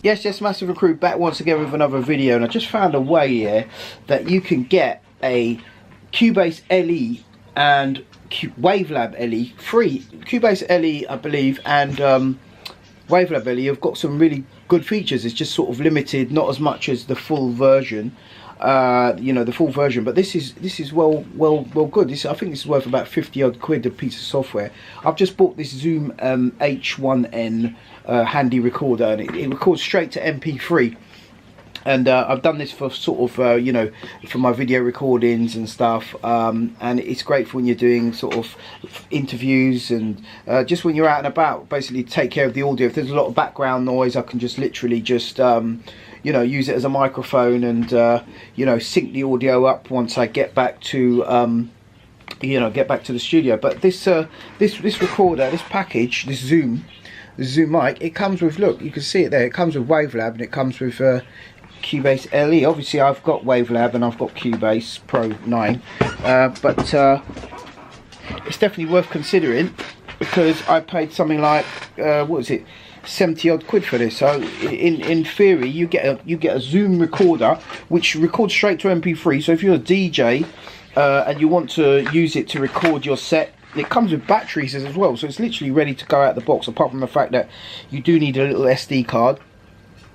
Yes, Massive Recruit back once again with another video, and I just found a way here that you can get a CUBASE LE and WAVELAB LE free. CUBASE LE, I believe, and WAVELAB LE have got some really good features. It's just sort of limited, not as much as the full version. You know, the full version, but this is well good. I think this is worth about 50 odd quid, a piece of software. I've just bought this Zoom H1n handy recorder, and it records straight to MP3. And I've done this for sort of you know, for my video recordings and stuff, and it's great for when you're doing sort of interviews and just when you're out and about. Basically, take care of the audio. If there's a lot of background noise, I can just literally just you know, use it as a microphone and you know, sync the audio up once I get back to you know, get back to the studio. But this this recorder, this package, this Zoom mic, it comes with, look, you can see it there, it comes with WaveLab and it comes with CUBASE LE. Obviously I've got WaveLab and I've got CUBASE Pro 9, but it's definitely worth considering, because I paid something like what was it, 70 odd quid for this. So in theory you get a Zoom recorder which records straight to MP3. So if you're a DJ and you want to use it to record your set, it comes with batteries as well, so it's literally ready to go out the box, apart from the fact that you do need a little SD card.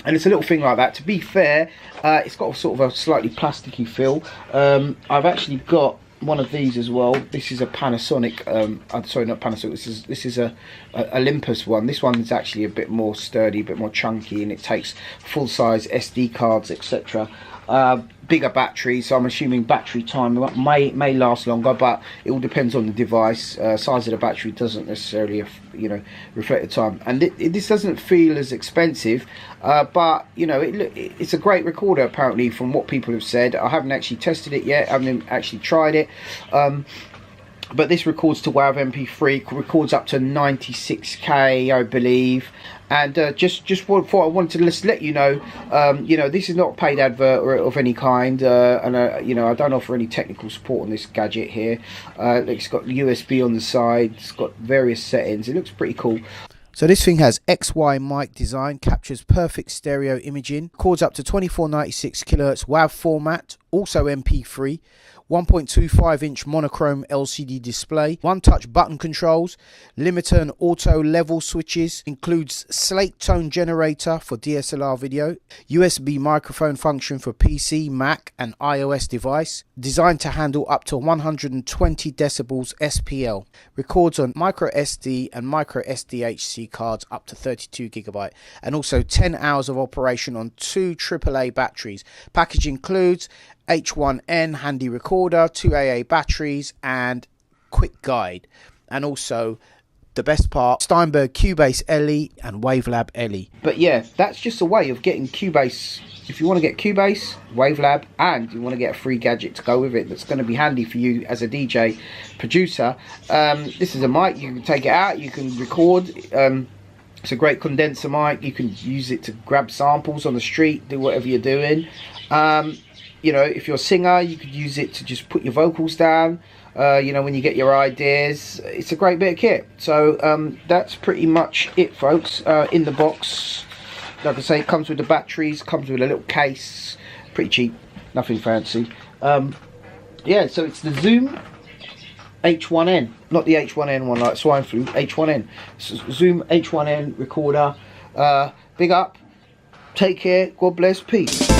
And it's a little thing like that. To be fair, it's got a sort of a slightly plasticky feel. I've actually got one of these as well. This is a Panasonic, sorry, not Panasonic, this is a Olympus one. This one is actually a bit more sturdy, a bit more chunky, and it takes full-size SD cards, etc. Bigger battery, so I'm assuming battery time may last longer, but it all depends on the device. Size of the battery doesn't necessarily, you know, reflect the time. And this doesn't feel as expensive, but you know, it's a great recorder apparently, from what people have said. I haven't actually tested it yet, I haven't actually tried it, but this records to WAV MP3, records up to 96k, I believe. And just what I wanted to let you know, you know, this is not a paid advert of any kind, and you know, I don't offer any technical support on this gadget here. It's got USB on the side, it's got various settings, it looks pretty cool. So this thing has XY mic design, captures perfect stereo imaging, records up to 2496 kHz WAV format, also MP3, 1.25 inch monochrome LCD display, one touch button controls, limiter and auto level switches, includes slate tone generator for DSLR video, USB microphone function for PC, Mac and iOS device, designed to handle up to 120 decibels SPL, records on micro SD and micro SDHC cards up to 32 GB, and also 10 hours of operation on 2 AAA batteries. Package includes H1n handy recorder, 2 AA batteries and quick guide, and also the best part, Steinberg CUBASE LE and WaveLab LE. But yeah, that's just a way of getting CUBASE. If you want to get CUBASE, WaveLab, and you want to get a free gadget to go with it that's going to be handy for you as a DJ producer, this is a mic. You can take it out, you can record. It's a great condenser mic. You can use it to grab samples on the street, do whatever you're doing. You know, if you're a singer, you could use it to just put your vocals down, you know, when you get your ideas. It's a great bit of kit. So that's pretty much it, folks. In the box, like I say, it comes with the batteries, comes with a little case, pretty cheap, nothing fancy. Yeah, so it's the Zoom H1n, not the H1n one like swine flu, H1n. Zoom H1n recorder. Big up, take care, God bless, peace.